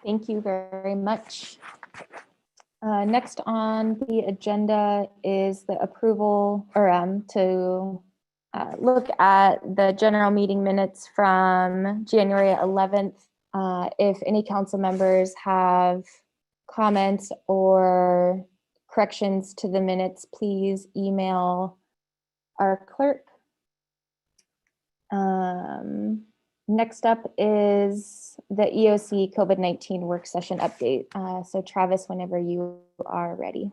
Thank you very much. Next on the agenda is the approval or to look at the general meeting minutes from January 11th. If any council members have comments or corrections to the minutes, please email our clerk. Next up is the EOC COVID-19 work session update. So Travis, whenever you are ready.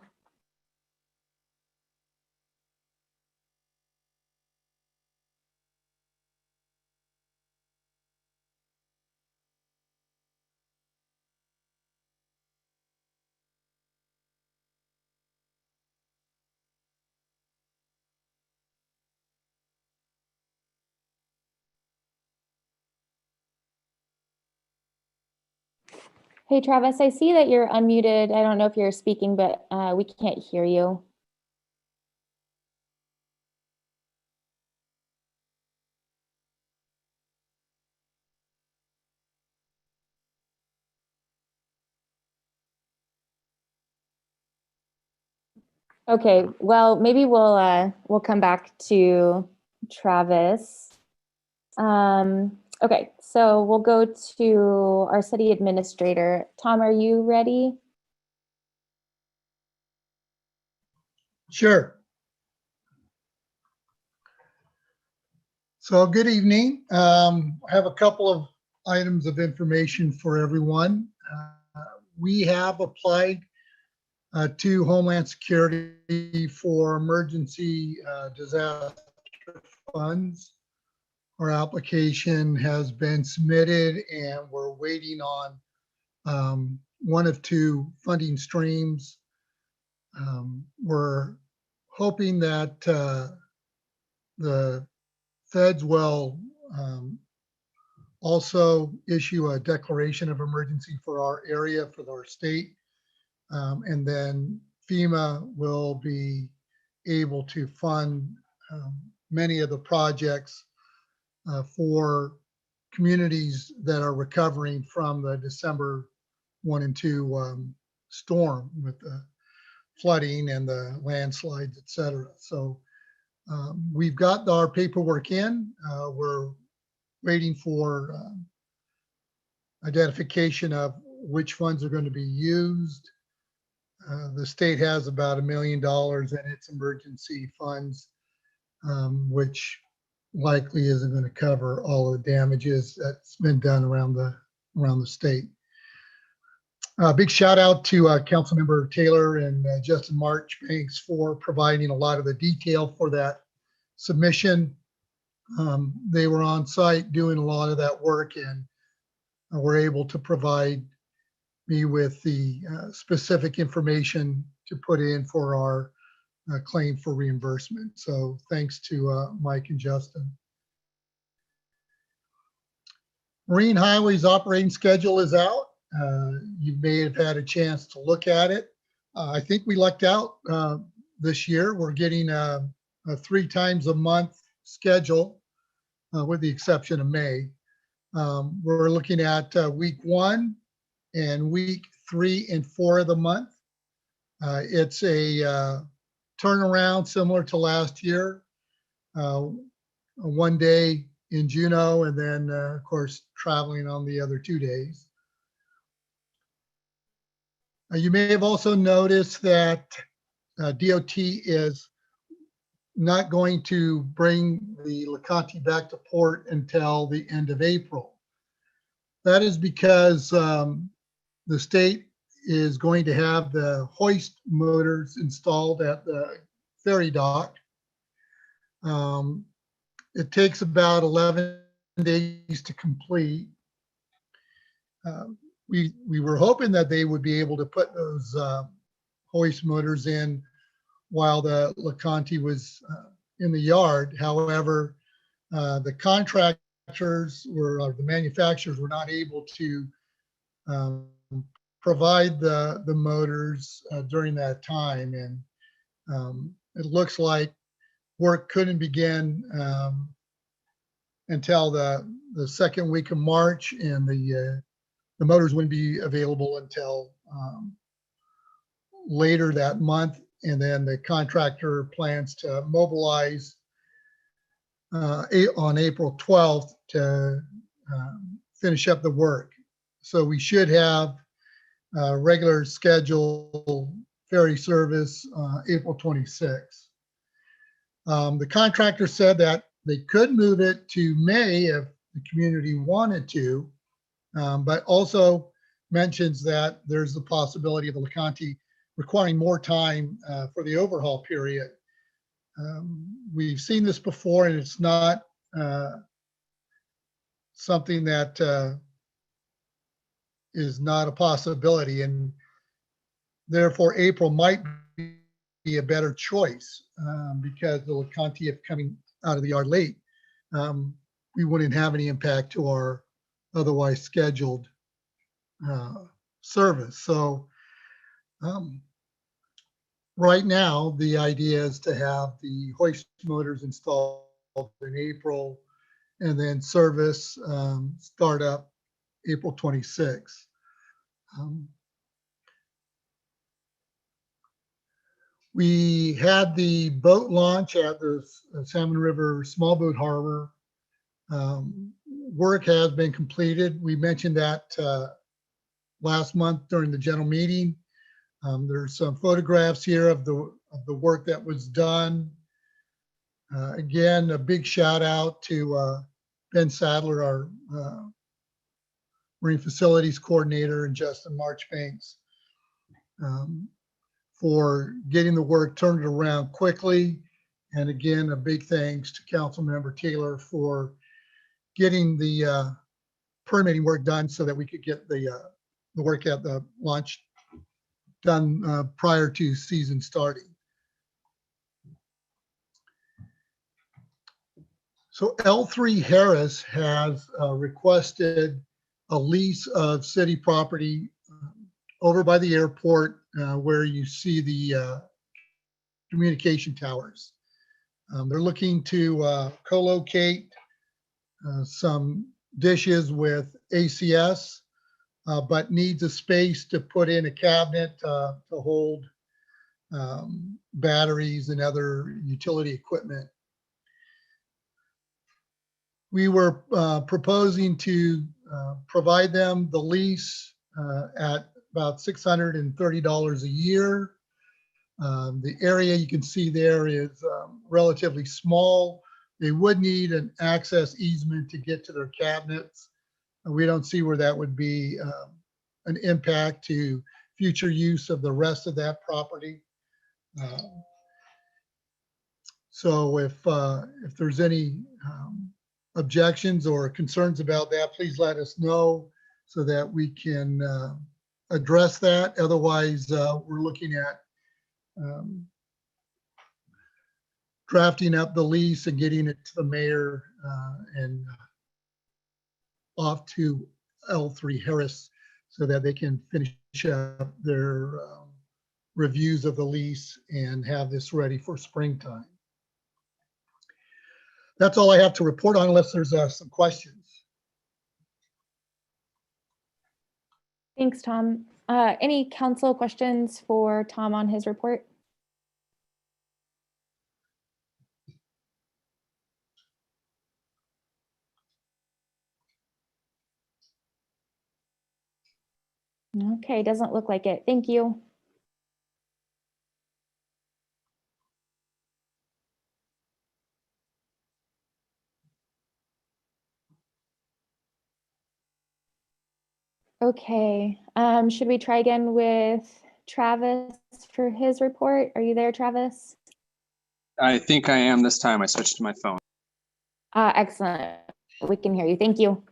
Hey, Travis, I see that you're unmuted. I don't know if you're speaking, but we can't hear you. Okay, well, maybe we'll come back to Travis. Okay, so we'll go to our city administrator. Tom, are you ready? Sure. So good evening. I have a couple of items of information for everyone. We have applied to Homeland Security for emergency disaster funds. Our application has been submitted and we're waiting on one of two funding streams. We're hoping that the feds will also issue a declaration of emergency for our area, for our state. And then FEMA will be able to fund many of the projects for communities that are recovering from the December 1 and 2 storm with the flooding and the landslides, et cetera. So we've got our paperwork in. We're waiting for identification of which funds are going to be used. The state has about $1 million in its emergency funds, which likely isn't going to cover all of the damages that's been done around the state. Big shout out to Councilmember Taylor and Justin Marchbanks for providing a lot of the detail for that submission. They were on site doing a lot of that work and were able to provide me with the specific information to put in for our claim for reimbursement. So thanks to Mike and Justin. Marine Highway's operating schedule is out. You may have had a chance to look at it. I think we lucked out this year. We're getting a 3 times a month schedule, with the exception of May. We're looking at week 1 and week 3 and 4 of the month. It's a turnaround similar to last year. 1 day in Juneau and then, of course, traveling on the other 2 days. You may have also noticed that DOT is not going to bring the LeConte back to port until the end of April. That is because the state is going to have the hoist motors installed at the ferry dock. It takes about 11 days to complete. We were hoping that they would be able to put those hoist motors in while the LeConte was in the yard. However, the contractors or the manufacturers were not able to provide the motors during that time. And it looks like work couldn't begin until the second week of March, and the the motors wouldn't be available until later that month. And then the contractor plans to mobilize on April 12th to finish up the work. So we should have regular scheduled ferry service April 26th. The contractor said that they could move it to May if the community wanted to, but also mentions that there's the possibility of the LeConte requiring more time for the overhaul period. We've seen this before, and it's not something that is not a possibility, and therefore April might be a better choice because the LeConte, if coming out of the yard late, we wouldn't have any impact to our otherwise scheduled service. So right now, the idea is to have the hoist motors installed in April and then service start up April 26th. We had the boat launch at the Salmon River Small Boat Harbor. Work has been completed. We mentioned that last month during the general meeting. There's some photographs here of the work that was done. Again, a big shout out to Ben Sadler, our Marine Facilities Coordinator, and Justin Marchbanks for getting the work turned around quickly. And again, a big thanks to Councilmember Taylor for getting the permitting work done so that we could get the work at the launch done prior to season starting. So L3 Harris has requested a lease of city property over by the airport where you see the communication towers. They're looking to co-locate some dishes with ACS, but needs a space to put in a cabinet to hold batteries and other utility equipment. We were proposing to provide them the lease at about $630 a year. The area you can see there is relatively small. They would need an access easement to get to their cabinets. We don't see where that would be an impact to future use of the rest of that property. So if there's any objections or concerns about that, please let us know so that we can address that. Otherwise, we're looking at drafting up the lease and getting it to the mayor and off to L3 Harris so that they can finish up their reviews of the lease and have this ready for springtime. That's all I have to report on unless there's some questions. Thanks, Tom. Any council questions for Tom on his report? Okay, doesn't look like it. Thank you. Okay, should we try again with Travis for his report? Are you there, Travis? I think I am this time. I switched to my phone. Excellent. We can hear you. Thank you.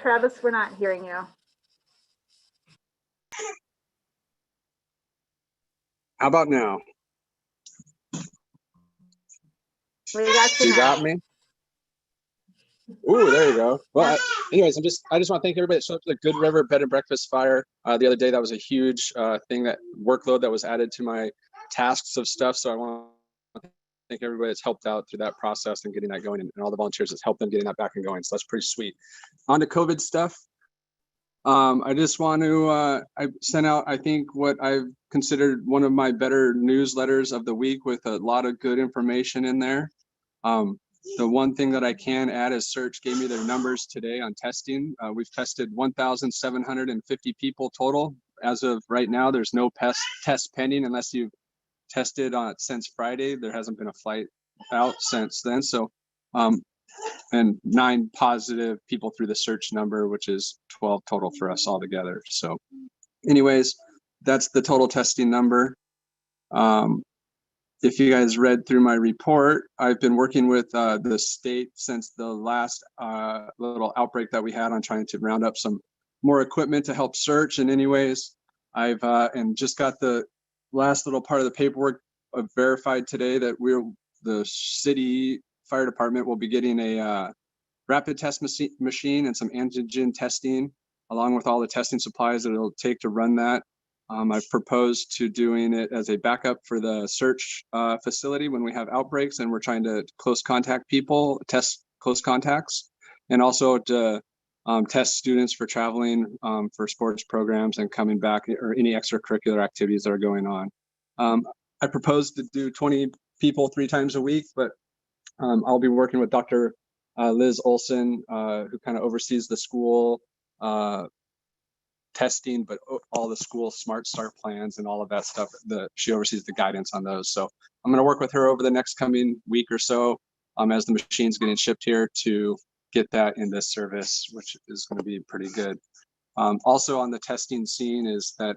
Travis, we're not hearing you. How about now? We got you You now. got me? Ooh, there you go. Well, anyways, I just want to thank everybody that showed up to the Good River Bed and Breakfast fire the other day. That was a huge workload that was added to my tasks of stuff. So I want to thank everybody that's helped out through that process and getting that going, and all the volunteers that's helped them getting that back and going. So that's pretty sweet. On to COVID stuff. I just want to, I sent out, I think, what I've considered one of my better newsletters of the week with a lot of good information in there. The one thing that I can add is Search gave me their numbers today on testing. We've tested 1,750 people total. As of right now, there's no test pending unless you've tested on it since Friday. There hasn't been a flight out since then. So, and 9 positive people through the Search number, which is 12 total for us all together. So anyways, that's the total testing number. If you guys read through my report, I've been working with the state since the last little outbreak that we had on trying to round up some more equipment to help Search. And anyways, I've and just got the last little part of the paperwork verified today that the city fire department will be getting a rapid test machine and some antigen testing, along with all the testing supplies that it'll take to run that. I've proposed to doing it as a backup for the Search facility when we have outbreaks and we're trying to close contact people, test close contacts, and also to test students for traveling for sports programs and coming back, or any extracurricular activities that are going on. I proposed to do 20 people 3 times a week, but I'll be working with Dr. Liz Olson, who kind of oversees the school testing, but all the school Smart Start plans and all of that stuff. She oversees the guidance on those. So I'm going to work with her over the next coming week or so as the machine's getting shipped here to get that into service, which is going to be pretty good. Also on the testing scene is that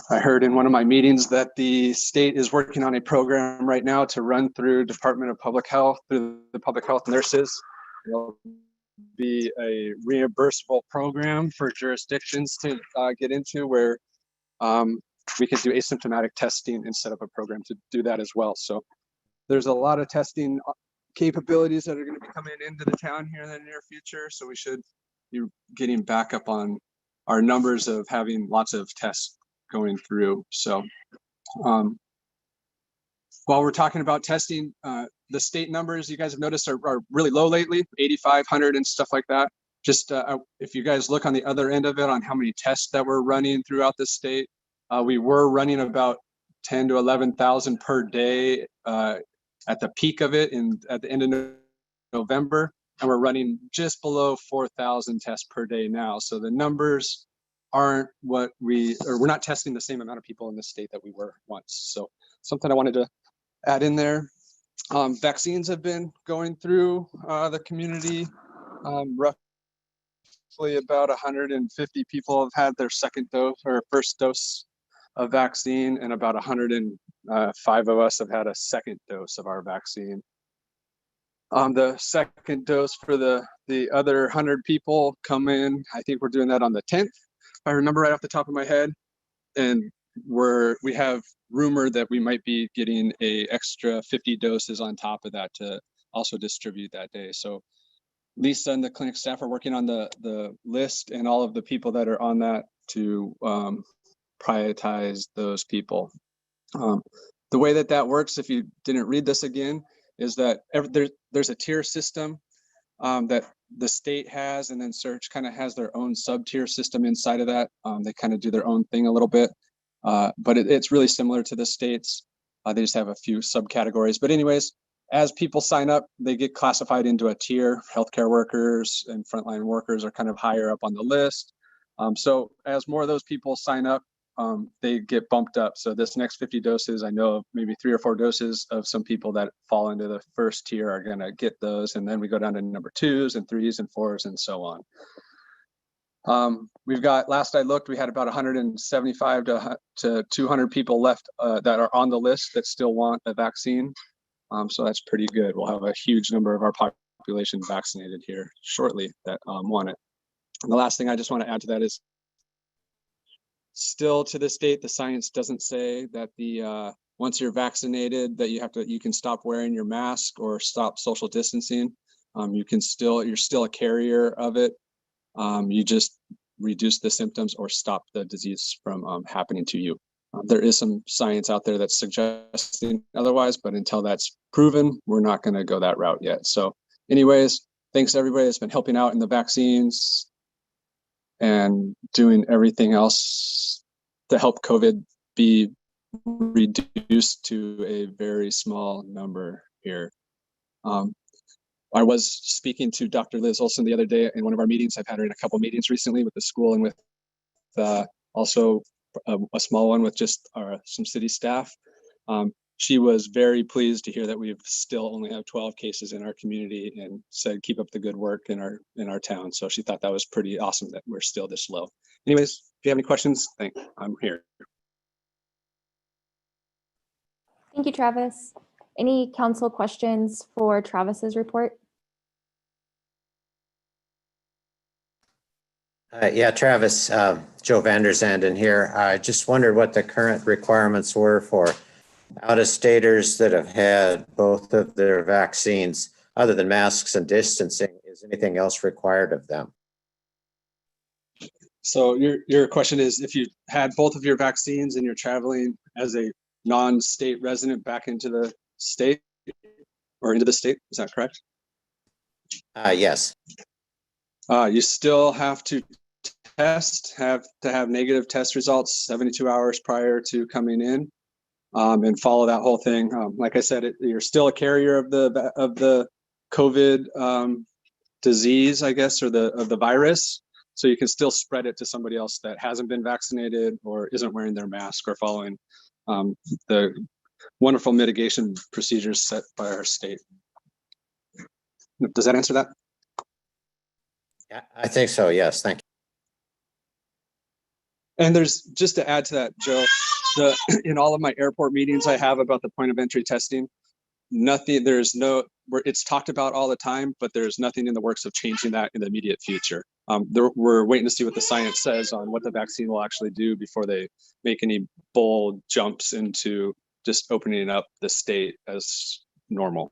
I heard in one of my meetings that the state is working on a program right now to run through Department of Public Health, through the public health nurses. It'll be a reimbursable program for jurisdictions to get into, where we could do asymptomatic testing and set up a program to do that as well. So there's a lot of testing capabilities that are going to be coming into the town here in the near future. So we should be getting back up on our numbers of having lots of tests going through. So while we're talking about testing, the state numbers you guys have noticed are really low lately, 8,500 and stuff like that. Just if you guys look on the other end of it on how many tests that we're running throughout the state, we were running about 10 to 11,000 per day at the peak of it at the end of November, and we're running just below 4,000 tests per day now. So the numbers aren't what we're not testing the same amount of people in the state that we were once. So something I wanted to add in there. Vaccines have been going through the community. Roughly about 150 people have had their second dose or first dose of vaccine, and about 105 of us have had a second dose of our vaccine. The second dose for the other 100 people come in, I think we're doing that on the 10th, if I remember right off the top of my head. And we have rumor that we might be getting a extra 50 doses on top of that to also distribute that day. So Lisa and the clinic staff are working on the list and all of the people that are on that to prioritize those people. The way that works, if you didn't read this again, is that there's a tier system that the state has, and then Search kind of has their own sub-tier system inside of that. They kind of do their own thing a little bit, but it's really similar to the states. They just have a few subcategories. But anyways, as people sign up, they get classified into a tier. Healthcare workers and frontline workers are kind of higher up on the list. So as more of those people sign up, they get bumped up. So this next 50 doses, I know of maybe 3 or 4 doses of some people that fall into the first tier are going to get those. And then we go down to number 2s and 3s and 4s and so on. We've got, last I looked, we had about 175 to 200 people left that are on the list that still want a vaccine. So that's pretty good. We'll have a huge number of our population vaccinated here shortly that want it. And the last thing I just want to add to that is still to this date, the science doesn't say that once you're vaccinated that you can stop wearing your mask or stop social distancing. You're still a carrier of it. You just reduce the symptoms or stop the disease from happening to you. There is some science out there that's suggesting otherwise, but until that's proven, we're not going to go that route yet. So anyways, thanks to everybody that's been helping out in the vaccines and doing everything else to help COVID be reduced to a very small number here. I was speaking to Dr. Liz Olson the other day in one of our meetings. I've had her in a couple meetings recently with the school and with also a small one with just some city staff. She was very pleased to hear that we've still only have 12 cases in our community and said, keep up the good work in our town. So she thought that was pretty awesome that we're still this low. Anyways, if you have any questions, I'm here. Thank you, Travis. Any council questions for Travis's report? Yeah, Travis, Joe Vanderzanden here. I just wondered what the current requirements were for out-of-staters that have had both of their vaccines, other than masks and distancing. Is anything else required of them? So your question is, if you had both of your vaccines and you're traveling as a non-state resident back into the state or into the state, is that correct? Yes. You still have to have negative test results 72 hours prior to coming in, and follow that whole thing. Like I said, you're still a carrier of the COVID disease, I guess, or of the virus. So you can still spread it to somebody else that hasn't been vaccinated or isn't wearing their mask or following the wonderful mitigation procedures set by our state. Does that answer that? Yeah, I think so. Yes. Thank you. And there's, just to add to that, Joe, in all of my airport meetings I have about the point of entry testing, it's talked about all the time, but there's nothing in the works of changing that in the immediate future. We're waiting to see what the science says on what the vaccine will actually do before they make any bold jumps into just opening up the state as normal.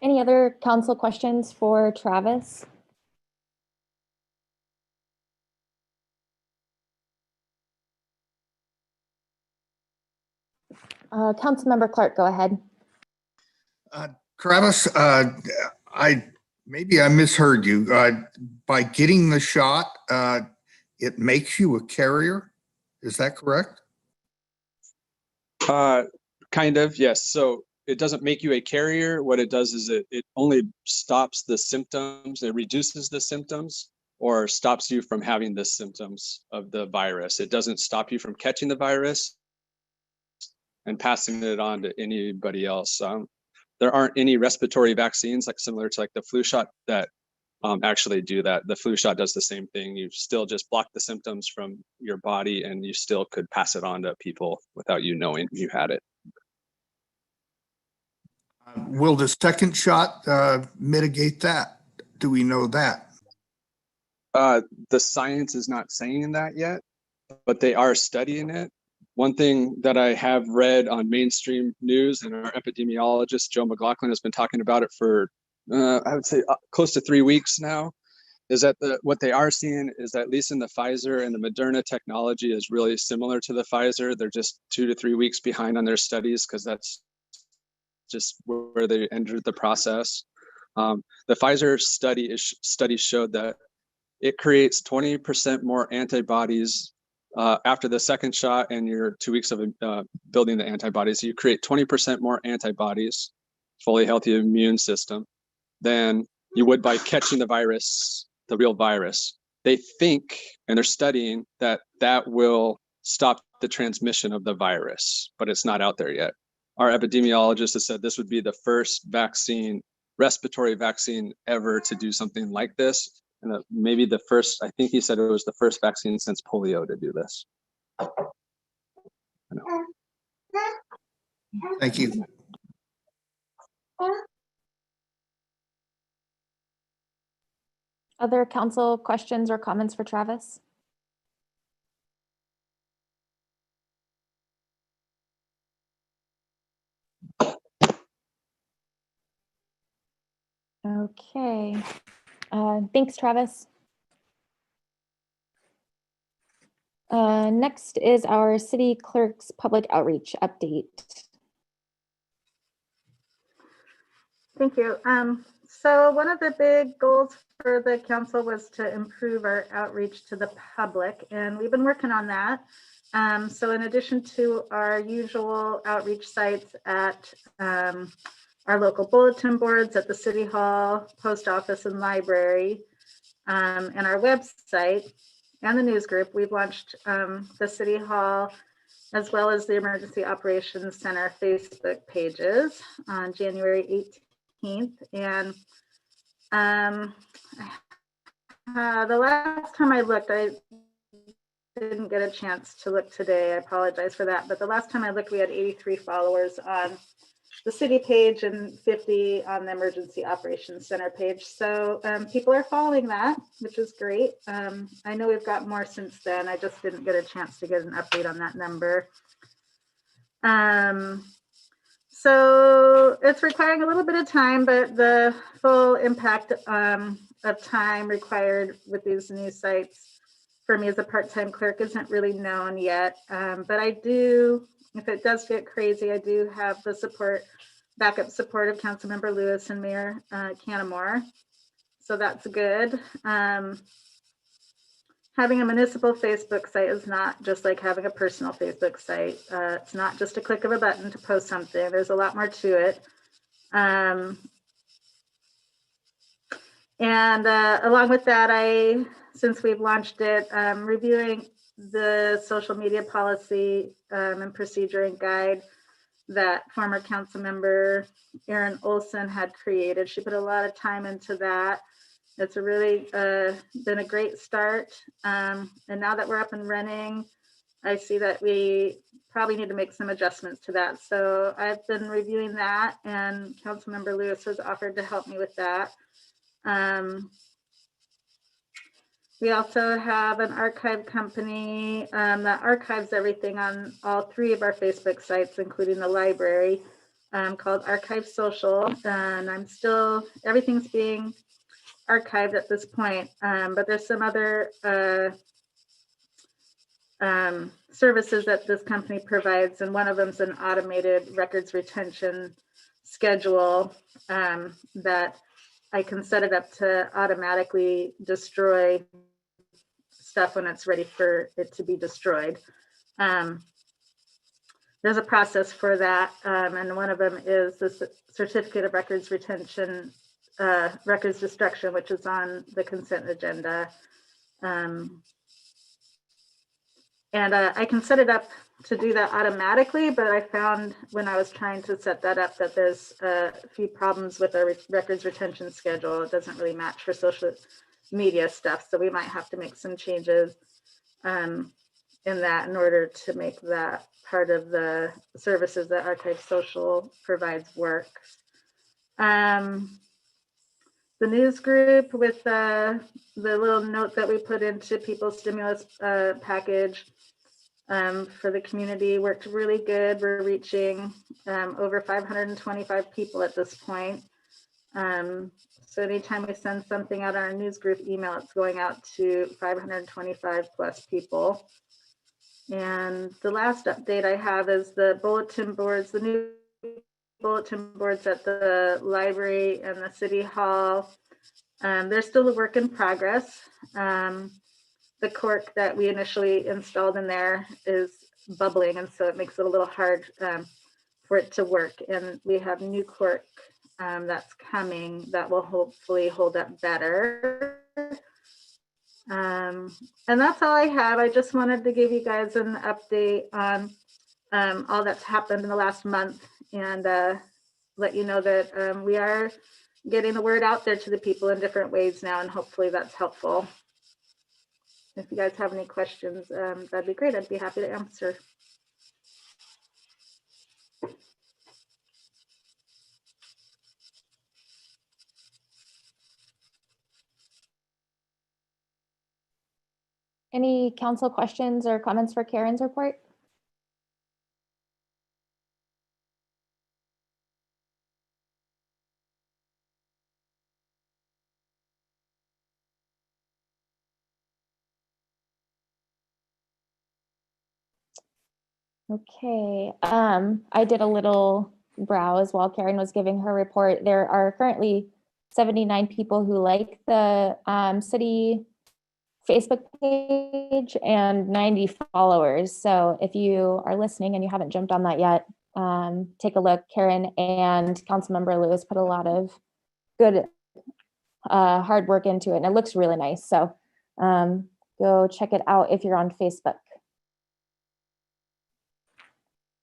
Any other council questions for Travis? Councilmember Clark, go ahead. Travis, maybe I misheard you. By getting the shot, it makes you a carrier. Is that correct? Kind of, yes. So it doesn't make you a carrier. What it does is it only stops the symptoms. It reduces the symptoms or stops you from having the symptoms of the virus. It doesn't stop you from catching the virus and passing it on to anybody else. There aren't any respiratory vaccines similar to the flu shot that actually do that. The flu shot does the same thing. You still just block the symptoms from your body and you still could pass it on to people without you knowing you had it. Will the second shot mitigate that? Do we know that? The science is not saying that yet, but they are studying it. One thing that I have read on mainstream news, and our epidemiologist, Joe McLaughlin, has been talking about it for, I would say, close to 3 weeks now, is that what they are seeing is that at least in the Pfizer and the Moderna technology is really similar to the Pfizer. They're just 2 to 3 weeks behind on their studies because that's just where they entered the process. The Pfizer study showed that it creates 20% more antibodies after the second shot and your 2 weeks of building the antibodies. You create 20% more antibodies, fully healthy immune system, than you would by catching the virus, the real virus. They think, and they're studying, that will stop the transmission of the virus, but it's not out there yet. Our epidemiologist has said this would be the first respiratory vaccine ever to do something like this. And maybe the first, I think he said it was the first vaccine since polio to do this. Thank you. Other council questions or comments for Travis? Okay. Thanks, Travis. Next is our city clerk's public outreach update. Thank you. So one of the big goals for the council was to improve our outreach to the public, and we've been working on that. So in addition to our usual outreach sites at our local bulletin boards at the city hall, post office, and library, and our website and the news group, we've launched the city hall as well as the Emergency Operations Center Facebook pages on January 18th. And the last time I looked, I didn't get a chance to look today. I apologize for that. But the last time I looked, we had 83 followers on the city page and 50 on the Emergency Operations Center page. So people are following that, which is great. I know we've got more since then. I just didn't get a chance to get an update on that number. So it's requiring a little bit of time, but the full impact of time required with these new sites for me as a part-time clerk isn't really known yet. But I do, if it does get crazy, I do have the support, backup support of Councilmember Lewis and Mayor Canamore. So that's good. Having a municipal Facebook site is not just like having a personal Facebook site. It's not just a click of a button to post something. There's a lot more to it. And along with that, since we've launched it, reviewing the social media policy and procedure and guide that former council member Erin Olson had created. She put a lot of time into that. It's a really been a great start. And now that we're up and running, I see that we probably need to make some adjustments to that. So I've been reviewing that, and Councilmember Lewis has offered to help me with that. We also have an archive company that archives everything on all 3 of our Facebook sites, including the library, called Archive Social. And everything's being archived at this point, but there's some other services that this company provides, and one of them is an automated records retention schedule that I can set it up to automatically destroy stuff when it's ready for it to be destroyed. There's a process for that, and one of them is the certificate of records retention, records destruction, which is on the consent agenda. And I can set it up to do that automatically, but I found when I was trying to set that up that there's a few problems with our records retention schedule. It doesn't really match for social media stuff, so we might have to make some changes in that in order to make that part of the services that Archive Social provides work. The news group with the little note that we put into people's stimulus package for the community worked really good. We're reaching over 525 people at this point. So anytime we send something out on our news group email, it's going out to 525 plus people. And the last update I have is the bulletin boards, the new bulletin boards at the library and the city hall. They're still a work in progress. The cork that we initially installed in there is bubbling, and so it makes it a little hard for it to work. And we have new cork that's coming that will hopefully hold up better. And that's all I have. I just wanted to give you guys an update on all that's happened in the last month, and let you know that we are getting the word out there to the people in different ways now, and hopefully that's helpful. If you guys have any questions, that'd be great. I'd be happy to answer. Any council questions or comments for Karen's report? Okay, I did a little browse while Karen was giving her report. There are currently 79 people who like the city Facebook page and 90 followers. So if you are listening and you haven't jumped on that yet, take a look. Karen and Councilmember Lewis put a lot of good hard work into it, and it looks really nice. So go check it out if you're on Facebook.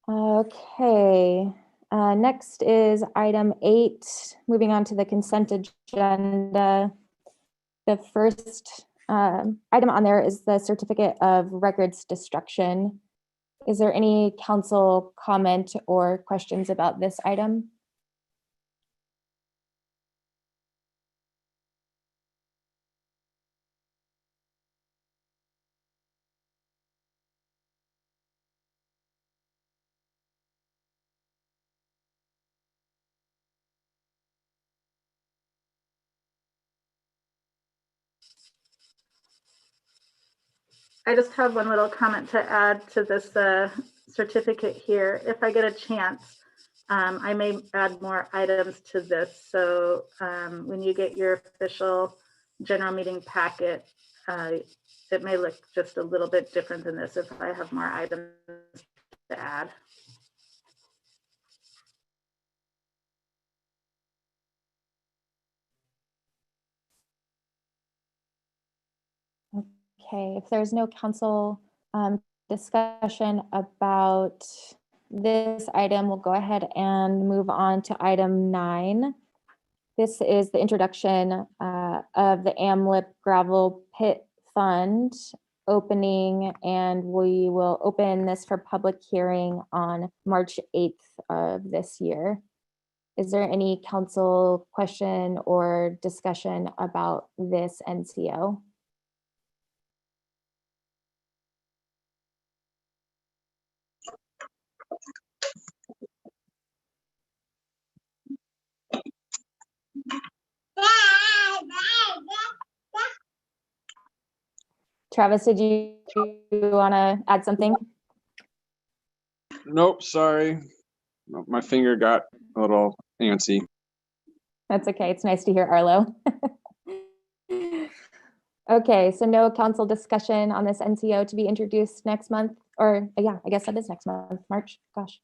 Okay, next is item 8, moving on to the consent agenda. The first item on there is the certificate of records destruction. Is there any council comment or questions about this item? I just have one little comment to add to this certificate here. If I get a chance, I may add more items to this. So when you get your official general meeting packet, it may look just a little bit different than this if I have more items to add. Okay, if there's no council discussion about this item, we'll go ahead and move on to item 9. This is the introduction of the AMLIP Gravel Pit Fund opening, and we will open this for public hearing on March 8th of this year. Is there any council question or discussion about this NCO? Travis, did you want to add something? Nope, sorry. My finger got a little antsy. That's okay. It's nice to hear Arlo. Okay, so no council discussion on this NCO to be introduced next month, or yeah, I guess that is next month, March, gosh.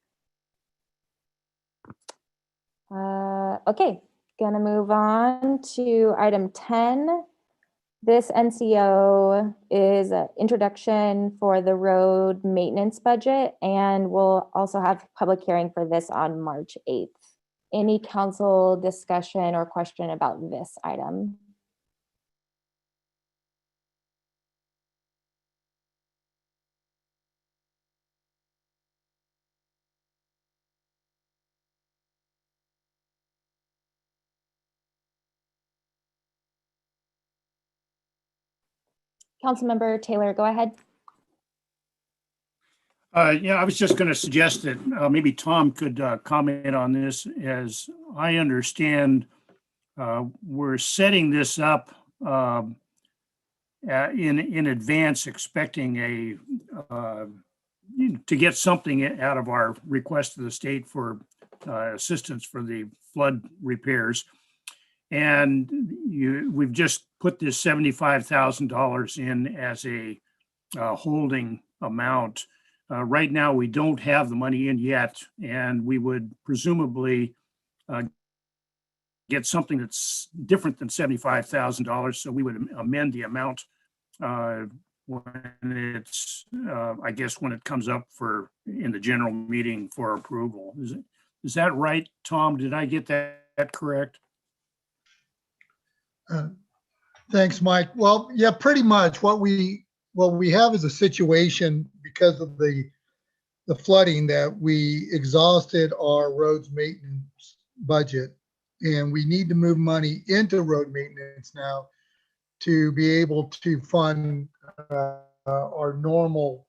Okay, gonna move on to item 10. This NCO is an introduction for the road maintenance budget, and we'll also have public hearing for this on March 8th. Any council discussion or question about this item? Councilmember Taylor, go ahead. Yeah, I was just going to suggest that maybe Tom could comment on this. As I understand, we're setting this up in advance, expecting to get something out of our request to the state for assistance for the flood repairs. And we've just put this $75,000 in as a holding amount. Right now, we don't have the money in yet, and we would presumably get something that's different than $75,000. So we would amend the amount when it's, I guess, when it comes up in the general meeting for approval. Is that right, Tom? Did I get that correct? Thanks, Mike. Well, yeah, pretty much what we have is a situation because of the flooding that we exhausted our roads maintenance budget, and we need to move money into road maintenance now to be able to fund our normal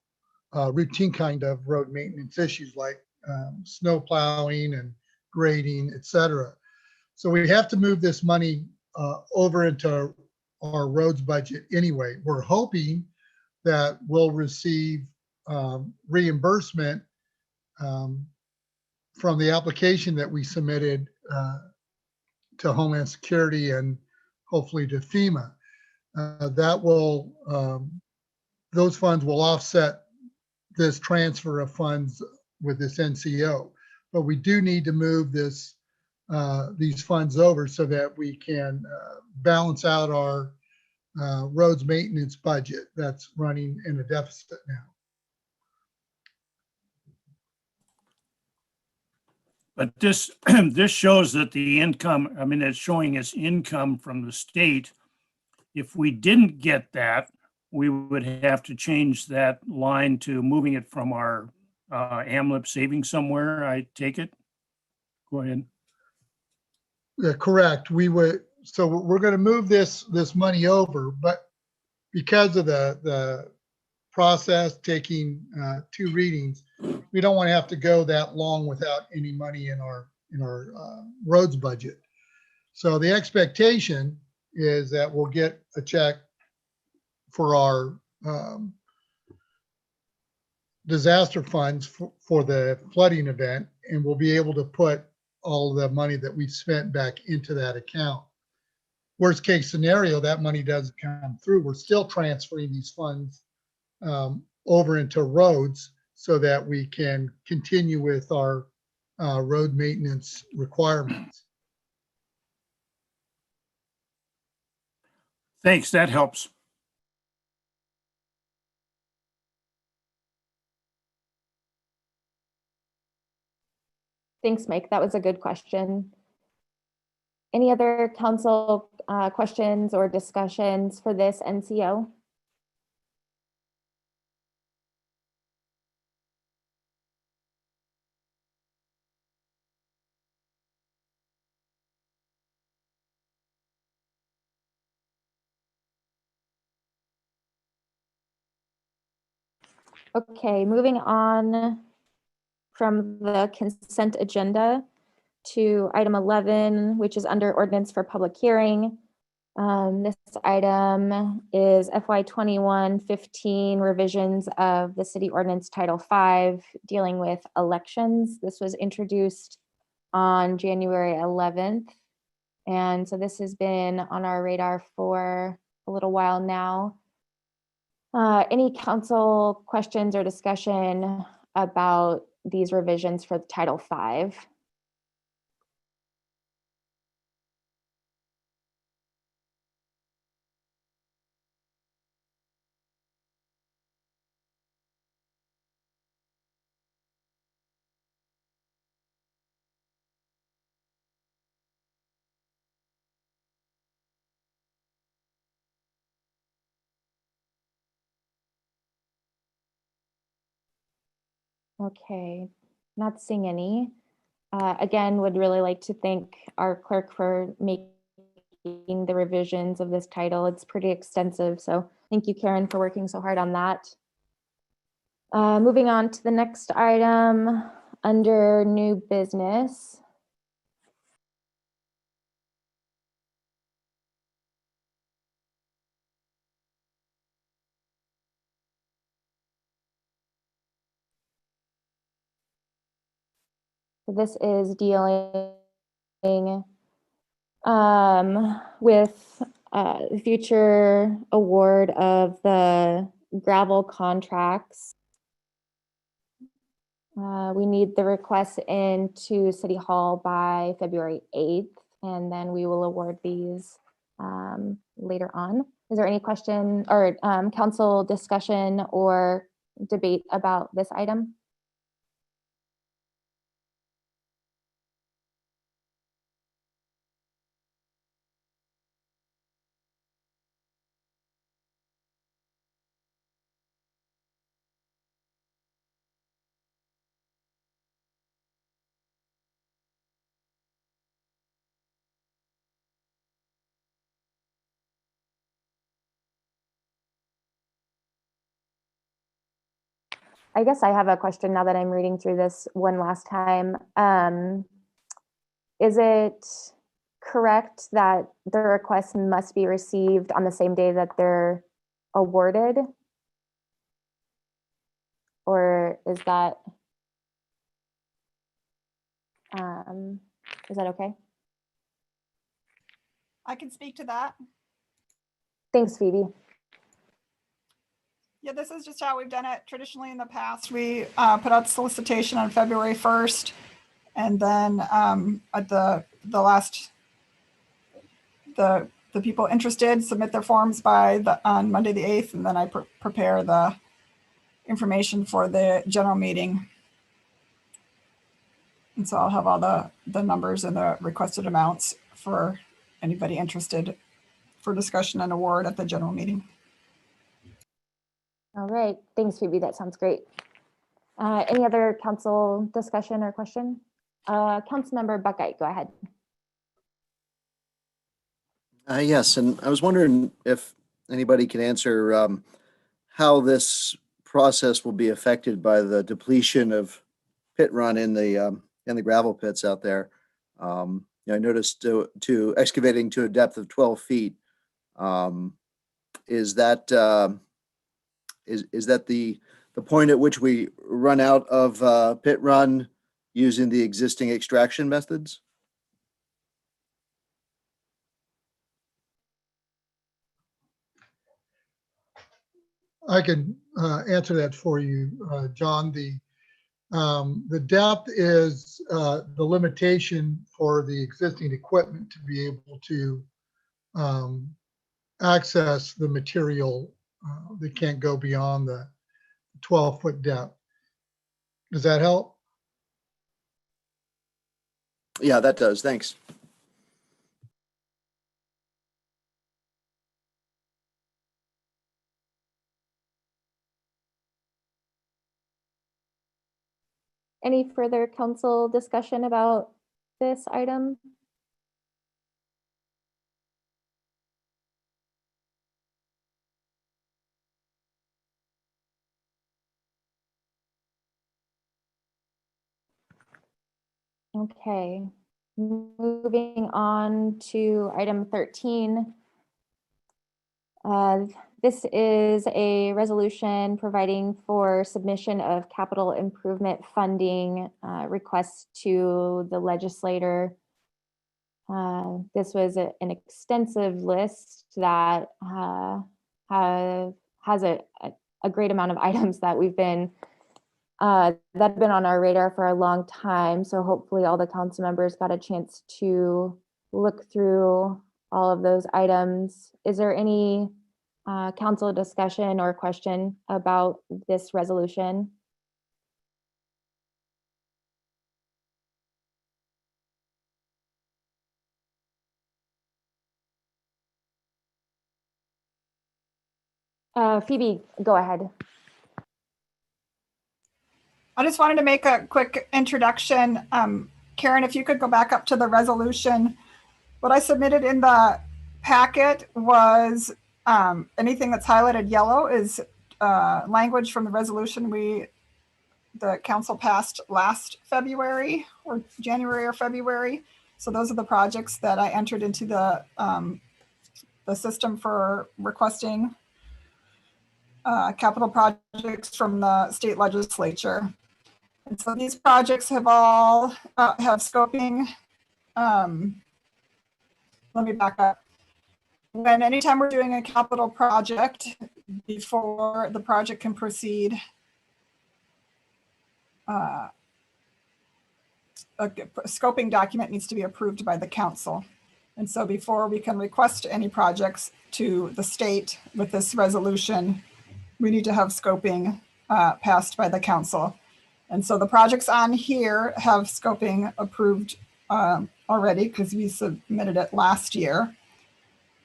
routine kind of road maintenance issues like snow plowing and grading, et cetera. So we have to move this money over into our roads budget anyway. We're hoping that we'll receive reimbursement from the application that we submitted to Homeland Security and hopefully to FEMA. That will, those funds will offset this transfer of funds with this NCO. But we do need to move this, these funds over so that we can balance out our roads maintenance budget that's running in a deficit now. But this, this shows that the income, I mean, it's showing us income from the state. If we didn't get that, we would have to change that line to moving it from our AMLIP savings somewhere, I take it? Go ahead. Yeah, correct. We would, so we're going to move this money over, but because of the process taking 2 readings, we don't want to have to go that long without any money in our roads budget. So the expectation is that we'll get a check for our disaster funds for the flooding event, and we'll be able to put all the money that we've spent back into that account. Worst case scenario, that money doesn't come through. We're still transferring these funds over into roads so that we can continue with our road maintenance requirements. Thanks, that helps. Thanks, Mike. That was a good question. Any other council questions or discussions for this NCO? Okay, moving on from the consent agenda to item 11, which is under ordinance for public hearing. This item is FY 21-15 revisions of the city ordinance Title 5 dealing with elections. This was introduced on January 11th. And so this has been on our radar for a little while now. Any council questions or discussion about these revisions for Title 5? Okay, not seeing any. Again, would really like to thank our clerk for making the revisions of this title. It's pretty extensive, so thank you, Karen, for working so hard on that. Moving on to the next item under new business. So this is dealing with the future award of the gravel contracts. We need the request into City Hall by February 8th, and then we will award these later on. Is there any question or council discussion or debate about this item? I guess I have a question now that I'm reading through this one last time. Is it correct that the request must be received on the same day that they're awarded? Or is that okay? I can speak to that. Thanks, Phoebe. Yeah, this is just how we've done it traditionally in the past. We put out solicitation on February 1st, and then at the last, the people interested submit their forms on Monday the 8th, and then I prepare the information for the general meeting. And so I'll have all the numbers and the requested amounts for anybody interested for discussion and award at the general meeting. All right, thanks, Phoebe. That sounds great. Any other council discussion or question? Councilmember Buckeye, go ahead. Yes, and I was wondering if anybody can answer how this process will be affected by the depletion of pit run in the gravel pits out there. I noticed to excavating to a depth of 12 feet. Is that the point at which we run out of pit run using the existing extraction methods? I can answer that for you, John. The depth is the limitation for the existing equipment to be able to access the material. They can't go beyond the 12-foot depth. Does that help? Yeah, that does. Thanks. Any further council discussion about this item? Okay, moving on to item 13. This is a resolution providing for submission of capital improvement funding requests to the legislator. This was an extensive list that has a great amount of items that that have been on our radar for a long time. So hopefully all the council members got a chance to look through all of those items. Is there any council discussion or question about this resolution? Phoebe, go ahead. I just wanted to make a quick introduction. Karen, if you could go back up to the resolution. What I submitted in the packet was anything that's highlighted yellow is language from the resolution the council passed last February or January or February. So those are the projects that I entered into the system for requesting capital projects from the state legislature. And so these projects have all have scoping. Let me back up. Anytime we're doing a capital project, before the project can proceed, a scoping document needs to be approved by the council. And so before we can request any projects to the state with this resolution, we need to have scoping passed by the council. And so the projects on here have scoping approved already because we submitted it last year.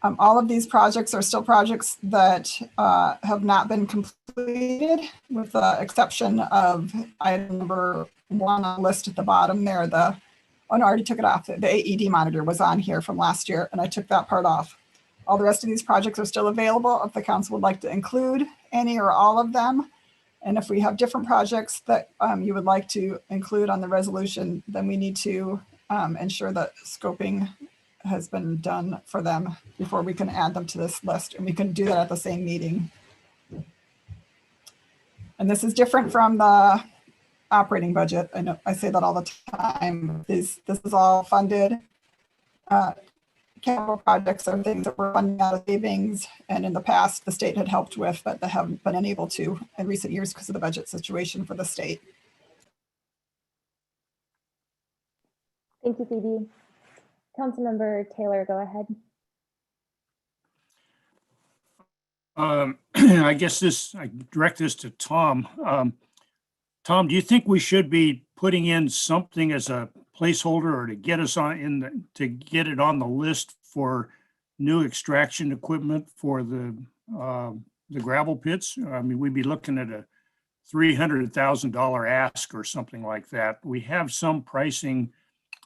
All of these projects are still projects that have not been completed, with the exception of item number 1 on the list at the bottom there. Oh no, I already took it off. The AED monitor was on here from last year, and I took that part off. All the rest of these projects are still available if the council would like to include any or all of them. And if we have different projects that you would like to include on the resolution, then we need to ensure that scoping has been done for them before we can add them to this list. And we can do that at the same meeting. And this is different from the operating budget. I know I say that all the time. This is all funded. Capital projects are things that we're funding out of savings, and in the past the state had helped with, but they haven't been unable to in recent years because of the budget situation for the state. Thank you, Phoebe. Councilmember Taylor, go ahead. I guess I direct this to Tom. Tom, do you think we should be putting in something as a placeholder or to get us to get it on the list for new extraction equipment for the gravel pits? I mean, we'd be looking at a $300,000 ask or something like that. We have some pricing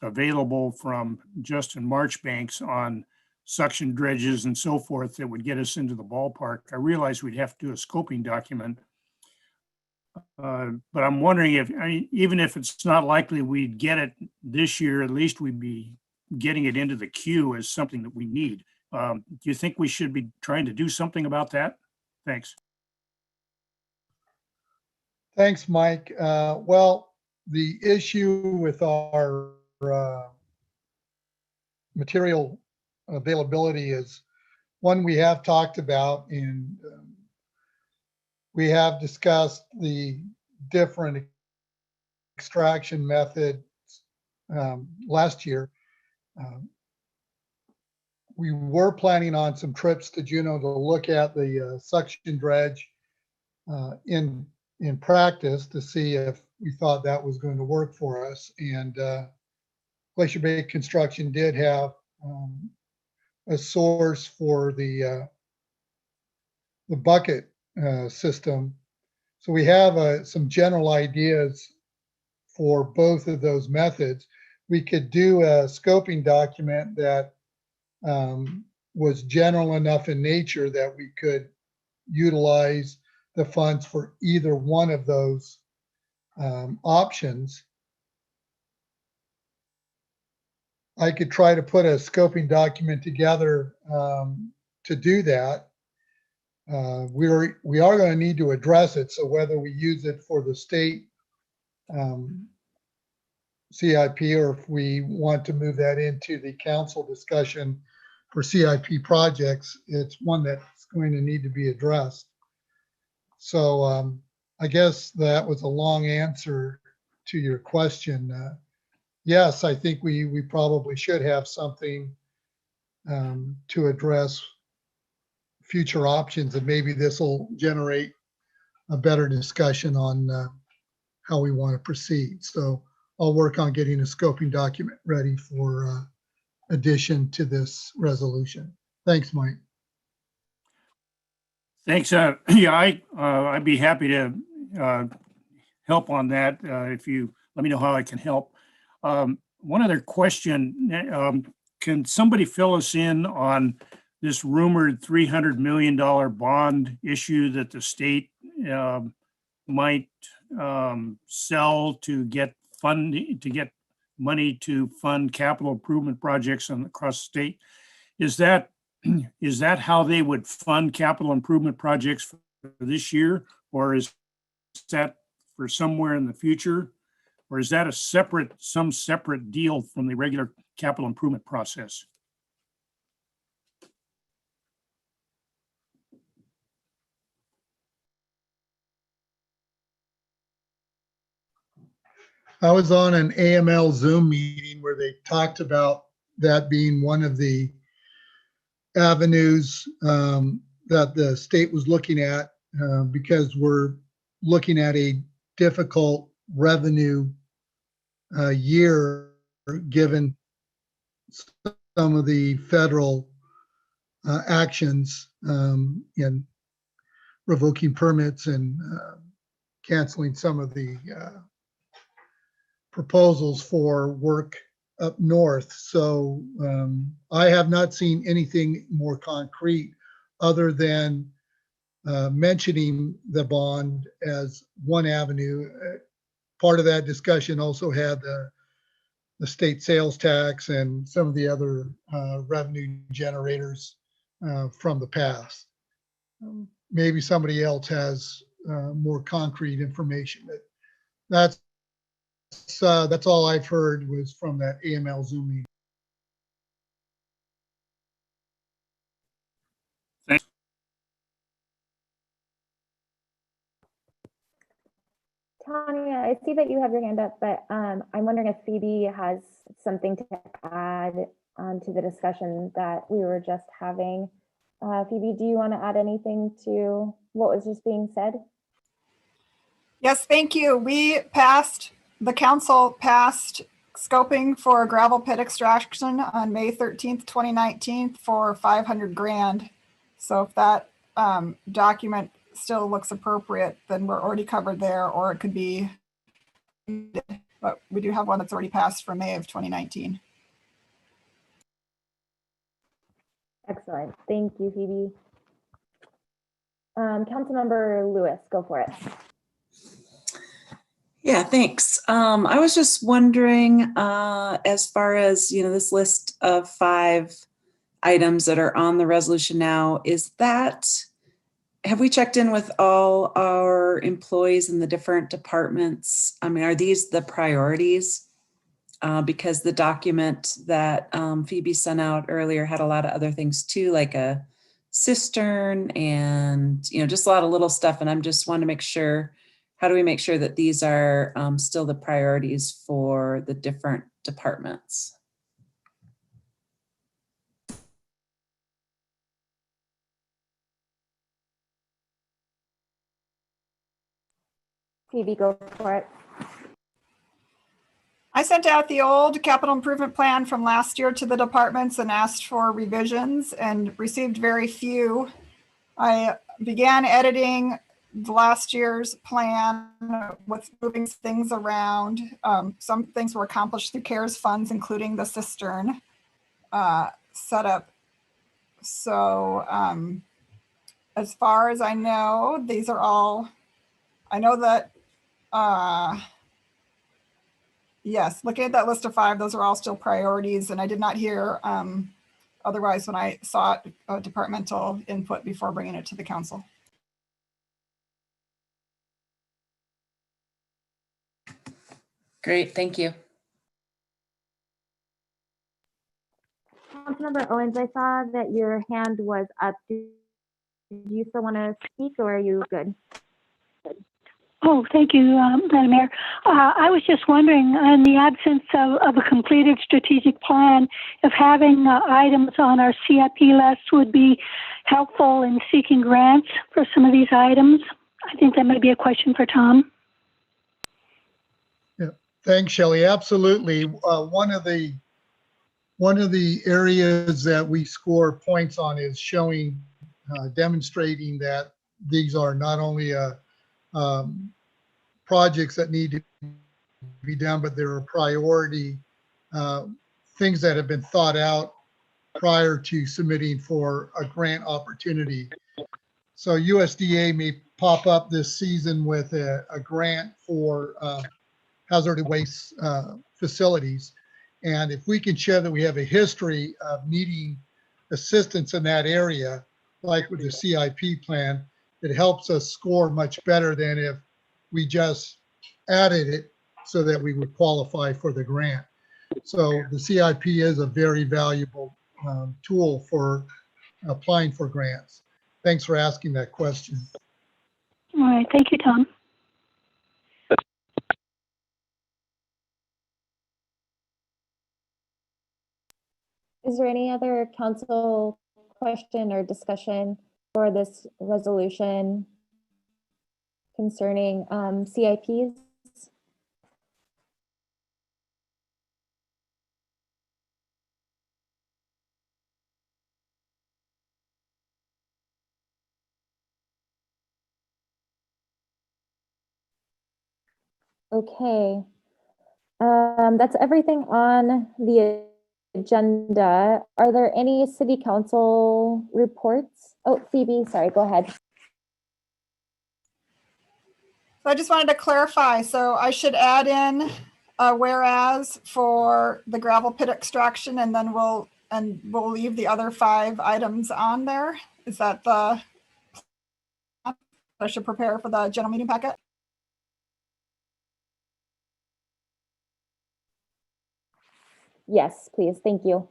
available from Justin Marchbanks on suction dredges and so forth that would get us into the ballpark. I realize we'd have to do a scoping document. But I'm wondering if, even if it's not likely we'd get it this year, at least we'd be getting it into the queue as something that we need. Do you think we should be trying to do something about that? Thanks. Thanks, Mike. Well, the issue with our material availability is one we have talked about, and we have discussed the different extraction methods last year. We were planning on some trips to Juneau to look at the suction dredge in practice to see if we thought that was going to work for us. And Glacier Bay Construction did have a source for the bucket system. So we have some general ideas for both of those methods. We could do a scoping document that was general enough in nature that we could utilize the funds for either one of those options. I could try to put a scoping document together to do that. We are going to need to address it. So whether we use it for the state CIP or if we want to move that into the council discussion for CIP projects, it's one that's going to need to be addressed. So I guess that was a long answer to your question. Yes, I think we probably should have something to address future options, and maybe this will generate a better discussion on how we want to proceed. So I'll work on getting a scoping document ready for addition to this resolution. Thanks, Mike. Thanks. Yeah, I'd be happy to help on that if you let me know how I can help. One other question, can somebody fill us in on this rumored $300 million bond issue that the state might sell to get funding, to get money to fund capital improvement projects across the state? Is that how they would fund capital improvement projects for this year, or is that for somewhere in the future, or is that some separate deal from the regular capital improvement process? I was on an AML Zoom meeting where they talked about that being one of the avenues that the state was looking at because we're looking at a difficult revenue year given some of the federal actions in revoking permits and canceling some of the proposals for work up north. So I have not seen anything more concrete other than mentioning the bond as one avenue. Part of that discussion also had the state sales tax and some of the other revenue generators from the past. Maybe somebody else has more concrete information. But that's all I've heard was from that AML Zoom meeting. Tanya, I see that you have your hand up, but I'm wondering if Phoebe has something to add to the discussion that we were just having. Phoebe, do you want to add anything to what was just being said? Yes, thank you. The council passed scoping for gravel pit extraction on May 13th, 2019 for 500 grand. So if that document still looks appropriate, then we're already covered there, or it could be, but we do have one that's already passed for May of 2019. Excellent. Thank you, Phoebe. Councilmember Lewis, go for it. Yeah, thanks. I was just wondering, as far as, this list of 5 items that are on the resolution now, have we checked in with all our employees in the different departments? I mean, are these the priorities? Because the document that Phoebe sent out earlier had a lot of other things too, like a cistern and, just a lot of little stuff. And I'm just want to make sure, how do we make sure that these are still the priorities for the different departments? Phoebe, go for it. I sent out the old capital improvement plan from last year to the departments and asked for revisions and received very few. I began editing the last year's plan with moving things around. Some things were accomplished through CARES funds, including the cistern setup. So as far as I know, these are all, I know that, yes, looking at that list of 5, those are all still priorities. And I did not hear otherwise when I sought departmental input before bringing it to the council. Great, thank you. Councilmember Owens, I saw that your hand was up. Do you still want to speak, or are you good? Oh, thank you, Madam Mayor. I was just wondering, in the absence of a completed strategic plan, if having items on our CIP list would be helpful in seeking grants for some of these items. I think that might be a question for Tom. Yeah, thanks, Shelley. Absolutely. One of the areas that we score points on is showing, demonstrating that these are not only projects that need to be done, but they're a priority, things that have been thought out prior to submitting for a grant opportunity. So USDA may pop up this season with a grant for hazardous waste facilities. And if we can show that we have a history of needing assistance in that area, like with the CIP plan, it helps us score much better than if we just added it so that we would qualify for the grant. So the CIP is a very valuable tool for applying for grants. Thanks for asking that question. All right, thank you, Tom. Is there any other council question or discussion for this resolution concerning CIPs? Okay, that's everything on the agenda. Are there any city council reports? Oh, Phoebe, sorry, go ahead. I just wanted to clarify, so I should add in a whereas for the gravel pit extraction, and then we'll leave the other 5 items on there. Is that the, I should prepare for the general meeting packet? Yes, please. Thank you.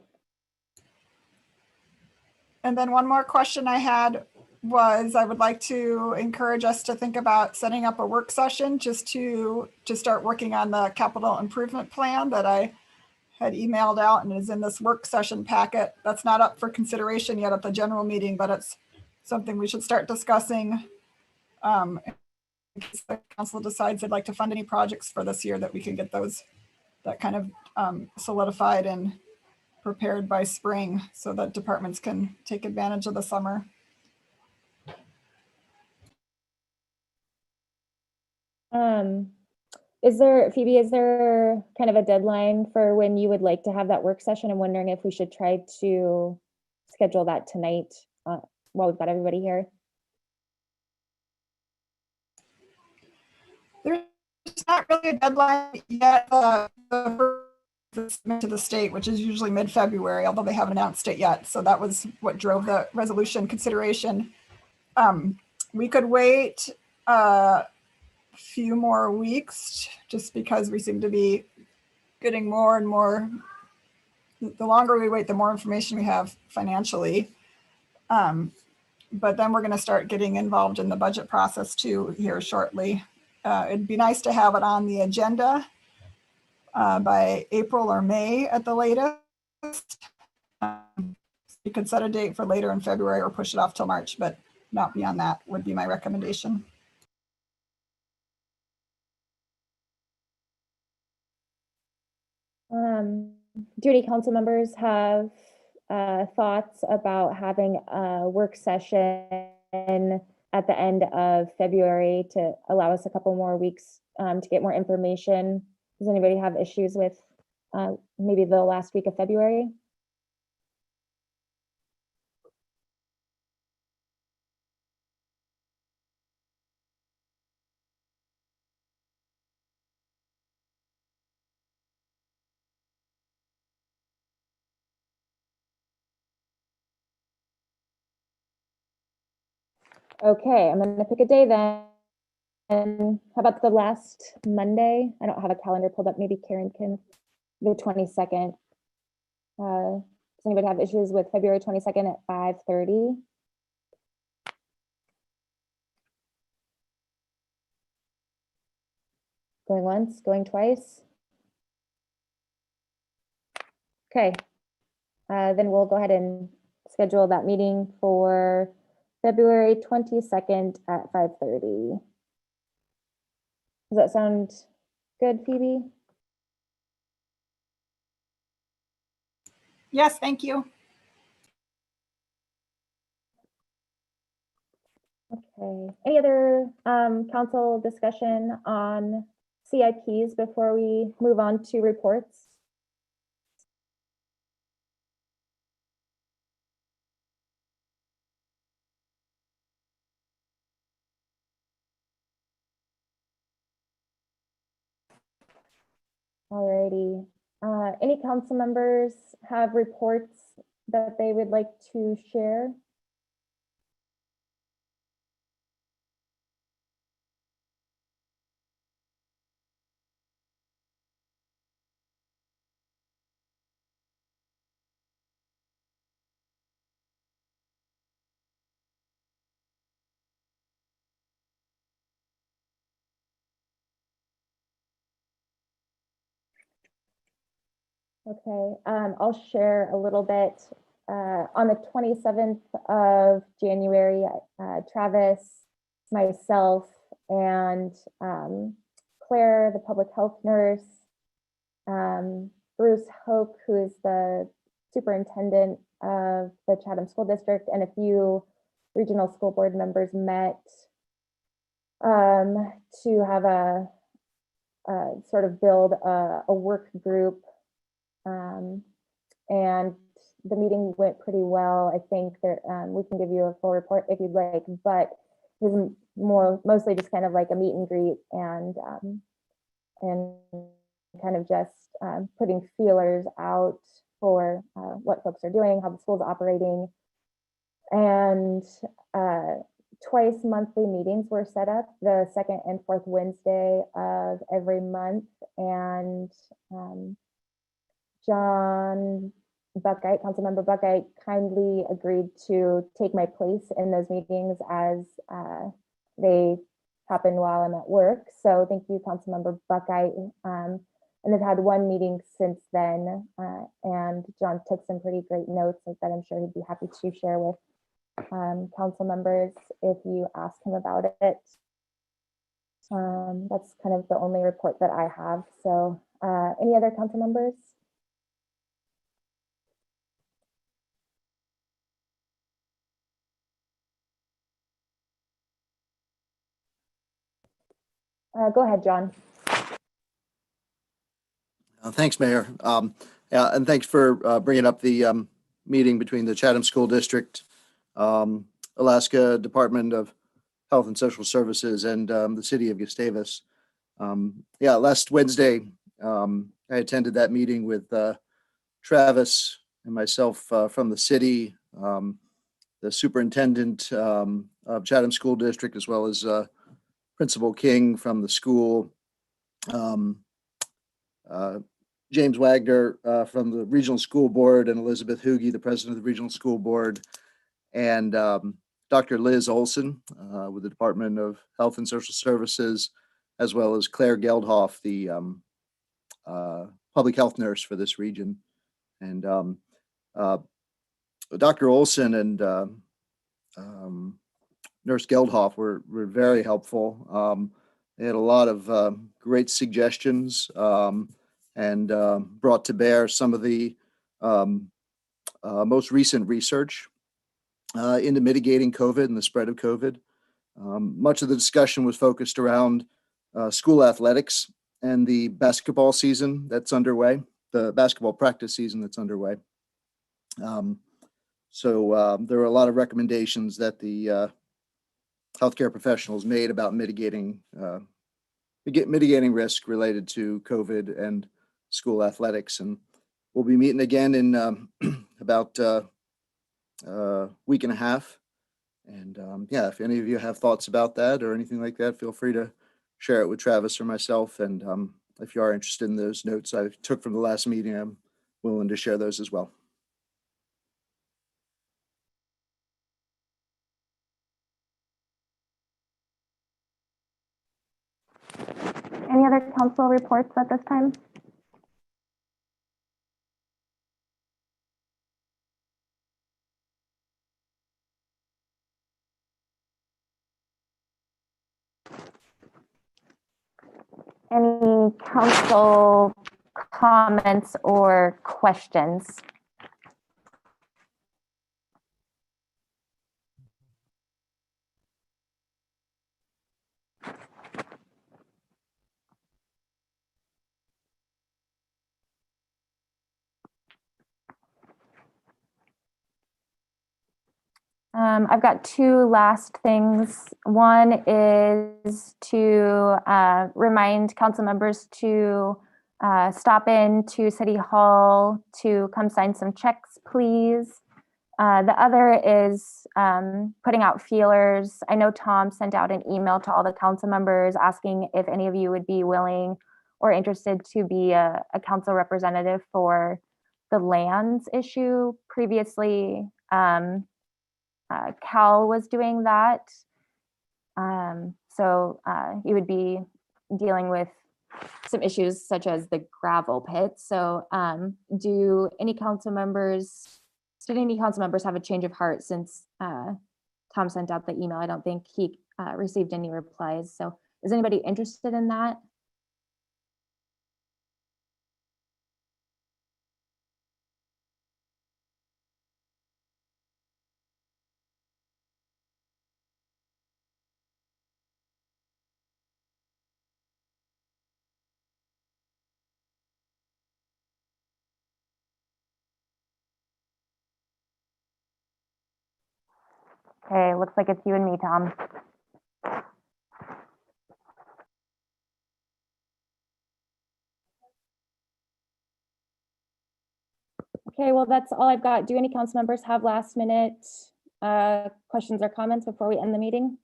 And then one more question I had was, I would like to encourage us to think about setting up a work session just to start working on the capital improvement plan that I had emailed out and is in this work session packet. That's not up for consideration yet at the general meeting, but it's something we should start discussing. In case the council decides they'd like to fund any projects for this year, that we can get those, that kind of solidified and prepared by spring so that departments can take advantage of the summer. Is there, Phoebe, is there kind of a deadline for when you would like to have that work session? I'm wondering if we should try to schedule that tonight while we've got everybody here. There's not really a deadline yet. To the state, which is usually mid-February, although they haven't announced it yet. So that was what drove the resolution consideration. We could wait a few more weeks just because we seem to be getting more and more. The longer we wait, the more information we have financially. But then we're going to start getting involved in the budget process too here shortly. It'd be nice to have it on the agenda by April or May at the latest. You could set a date for later in February or push it off till March, but not beyond that would be my recommendation. Do any council members have thoughts about having a work session at the end of February to allow us a couple more weeks to get more information? Does anybody have issues with maybe the last week of February? Okay, I'm gonna pick a day then. And how about the last Monday? I don't have a calendar pulled up. Maybe Karen can, the 22nd. Does anybody have issues with February 22nd at 5:30? Going once, going twice? Okay, then we'll go ahead and schedule that meeting for February 22nd at 5:30. Does that sound good, Phoebe? Yes, thank you. Okay, any other council discussion on CIPs before we move on to reports? Alrighty, any council members have reports that they would like to share? Okay, I'll share a little bit. On the 27th of January, Travis, myself, and Claire, the public health nurse, Bruce Hoke, who is the superintendent of the Chatham School District, and a few regional school board members met to have a sort of build a work group. And the meeting went pretty well. I think that we can give you a full report if you'd like, but it was mostly just kind of like a meet and greet and kind of just putting feelers out for what folks are doing, how the school's operating. And twice monthly meetings were set up, the second and fourth Wednesday of every month. And John Buckeye, Councilmember Buckeye, kindly agreed to take my place in those meetings as they happen while I'm at work. So thank you, Councilmember Buckeye. And they've had one meeting since then. And John took some pretty great notes that I'm sure he'd be happy to share with council members if you ask him about it. That's kind of the only report that I have. So any other council members? Go ahead, John. Thanks, Mayor. Yeah, and thanks for bringing up the meeting between the Chatham School District, Alaska Department of Health and Social Services, and the city of Gustavus. Yeah, last Wednesday, I attended that meeting with Travis and myself from the city, the superintendent of Chatham School District, as well as Principal King from the school, James Wagner from the Regional School Board, and Elizabeth Hugie, the president of the Regional School Board, and Dr. Liz Olson with the Department of Health and Social Services, as well as Claire Geldhoff, the public health nurse for this region. And Dr. Olson and Nurse Geldhoff were very helpful. They had a lot of great suggestions and brought to bear some of the most recent research into mitigating COVID and the spread of COVID. Much of the discussion was focused around school athletics and the basketball season that's underway, the basketball practice season that's underway. So there were a lot of recommendations that the healthcare professionals made about mitigating risk related to COVID and school athletics. And we'll be meeting again in about a week and a half. And yeah, if any of you have thoughts about that or anything like that, feel free to share it with Travis or myself. And if you are interested in those notes I took from the last meeting, I'm willing to share those as well. Any other council reports at this time? Any council comments or questions? I've got two last things. One is to remind council members to stop in to City Hall to come sign some checks, please. The other is putting out feelers. I know Tom sent out an email to all the council members asking if any of you would be willing or interested to be a council representative for the lands issue. Previously, Cal was doing that. So you would be dealing with some issues such as the gravel pit. So did any council members have a change of heart since Tom sent out the email? I don't think he received any replies. So is anybody interested in that? Okay, looks like it's you and me, Tom. Okay, well, that's all I've got. Do any council members have last minute questions or comments before we end the meeting?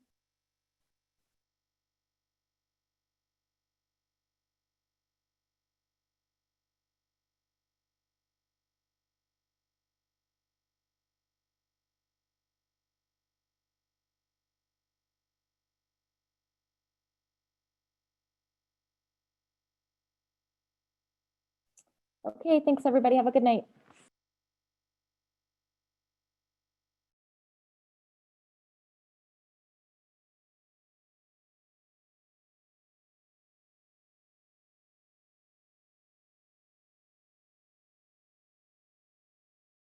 Okay, thanks, everybody. Have a good night.